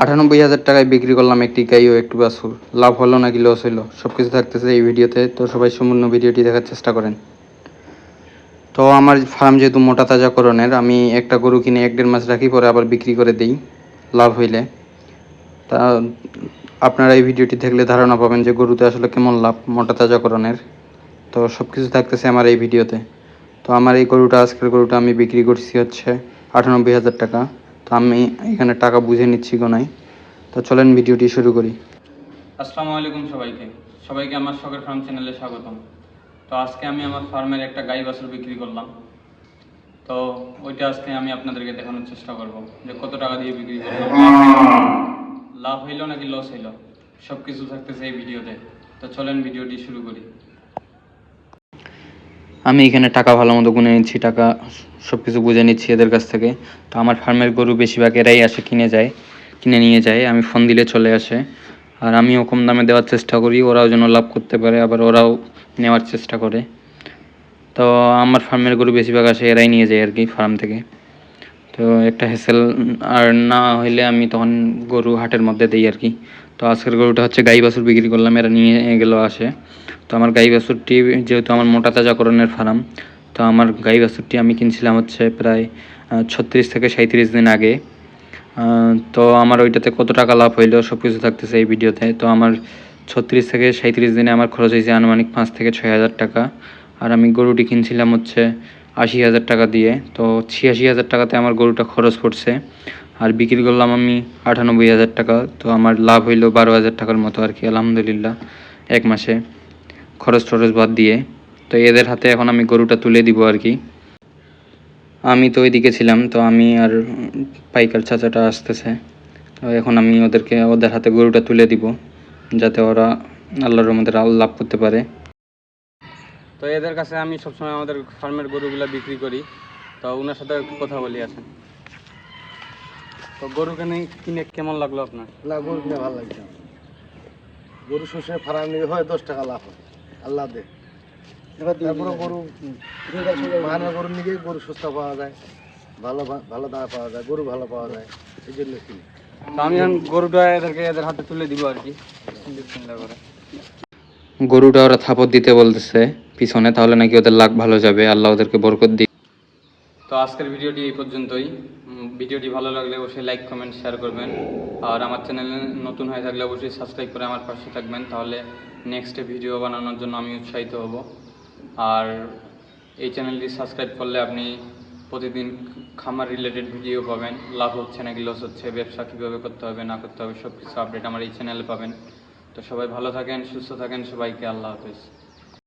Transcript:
98,000 টাকায় বিক্রি করলাম একটি গাই ও একটি বাছুর। লাভ হলো নাকি লস হলো সব কিছু থাকতেছে এই ভিডিওতে, তো সবাই সম্পূর্ণ ভিডিওটি দেখার চেষ্টা করেন। তো আমার ফার্ম যেহেতু মোটা তাজাকরণের, আমি একটা গরু কিনে 1-1.5 মাস রাখি, পরে আবার বিক্রি করে দিই লাভ হইলে। তা আপনারা এই ভিডিওটি দেখলে ধারণা পাবেন যে গরুতে আসলে কেমন লাভ মোটা তাজাকরণের। তো সব কিছু থাকতেছে আমার এই ভিডিওতে। তো আমার এই গরুটা, আজকের গরুটা আমি বিক্রি করছি হচ্ছে 98,000 টাকা। তো আমি এখানে টাকা বুঝে নিচ্ছি গোনায়। তো চলেন ভিডিওটি শুরু করি। আসসালামু আলাইকুম সবাইকে আমার শখের ফার্ম চ্যানেলে স্বাগতম। তো আজকে আমি আমার ফার্মের একটা গাই বাছুর বিক্রি করলাম। তো ওইটা আজকে আমি আপনাদেরকে দেখানোর চেষ্টা করব যে কত টাকা দিয়ে বিক্রি করলাম, লাভ হইলো নাকি লস হইলো সব কিছু থাকতেছে এই ভিডিওতে। তো চলেন ভিডিওটি শুরু করি। আমি এখানে টাকা ভালো মতো গুনে নিচ্ছি, টাকা সব কিছু বুঝে নিচ্ছি এদের কাছ থেকে। তো আমার ফার্মের গরু বেশিরভাগ এরাই আসে, কিনে নিয়ে যায়, আমি ফোন দিলে চলে আসে। আর আমিও কম দামে দেওয়ার চেষ্টা করি, ওরাও যেন লাভ করতে পারে, আবার ওরাও নেওয়ার চেষ্টা করে। তো আমার ফার্মের গরু বেশিরভাগ আসে, এরাই নিয়ে যায় আর কি ফার্ম থেকে। তো একটা হ্যাসেল আর না হইলে আমি তখন গরু হাটের মধ্যে দিই আর কি। তো আজকের গরুটা হচ্ছে গাই বাছুর বিক্রি করলাম, এরা নিয়ে গেল আসে। তো আমার গাই বাছুরটি, যেহেতু আমার মোটা তাজাকরণের ফার্ম, তো আমার গাই বাছুরটি আমি কিনছিলাম হচ্ছে প্রায় 36 থেকে 37 দিন আগে। তো আমার ওইটাতে কত টাকা লাভ হইলো সব কিছু থাকতেছে এই ভিডিওতে। তো আমার 36 থেকে 37 দিনে আমার খরচ হয়েছে আনুমানিক 5 থেকে 6,000 টাকা। আর আমি গরুটি কিনছিলাম হচ্ছে 80,000 টাকা দিয়ে। তো 86,000 টাকাতে আমার গরুটা খরচ পড়ছে, আর বিক্রি করলাম আমি 98,000 টাকা। তো আমার লাভ হইলো 12,000 টাকার মতো আর কি, আলহামদুলিল্লাহ, এক মাসে খরচ টরচ বাদ দিয়ে। তো এদের হাতে এখন আমি গরুটা তুলে দিব আর কি। আমি তো ওইদিকে ছিলাম, তো আমি আর পাইকার চাচাটা আসতেছে। তো এখন আমি ওদের হাতে গরুটা তুলে দিব, যাতে ওরা আল্লাহর রহমতে লাভ করতে পারে। তো এদের কাছে আমি সবসময় আমাদের ফার্মের গরুগুলো বিক্রি করি। তো ওনার সাথে একটু কথা বলি আসেন। তো গরু কিনে কেমন লাগলো আপনার? না, গরু কিনে ভালো লাগছে। গরু শস্যে ফার্ম নিয়ে হয় 10 টাকা লাভ হয়, আল্লাহ দে। তারপরে গরু মানের গরু নিয়ে গরু সস্তা পাওয়া যায়, ভালো ভালো দাম পাওয়া যায়, গরু ভালো পাওয়া যায়, এই জন্য কিনি। তো আমি গরুটা এদের হাতে তুলে দিব আর কি, বিসমিল্লাহ করে। গরুটা ওরা থাপড় দিতে বলতেছে পিছনে, তাহলে নাকি ওদের লাভ ভালো যাবে, আল্লাহ ওদেরকে বরকত দিই। তো আজকের ভিডিওটি এই পর্যন্তই। ভিডিওটি ভালো লাগলে অবশ্যই লাইক কমেন্ট শেয়ার করবেন। আর আমার চ্যানেলে নতুন হয়ে থাকলে অবশ্যই সাবস্ক্রাইব করে আমার পাশে থাকবেন, তাহলে নেক্সট ভিডিও বানানোর জন্য আমি উৎসাহিত হব। আর এই চ্যানেলটি সাবস্ক্রাইব করলে আপনি প্রতিদিন খামার রিলেটেড ভিডিও পাবেন, লাভ হচ্ছে নাকি লস হচ্ছে, ব্যবসা কীভাবে করতে হবে না করতে হবে সব কিছু আপডেট আমার এই চ্যানেলে পাবেন। তো সবাই ভালো থাকেন, সুস্থ থাকেন, সবাইকে আল্লাহ হাফেজ।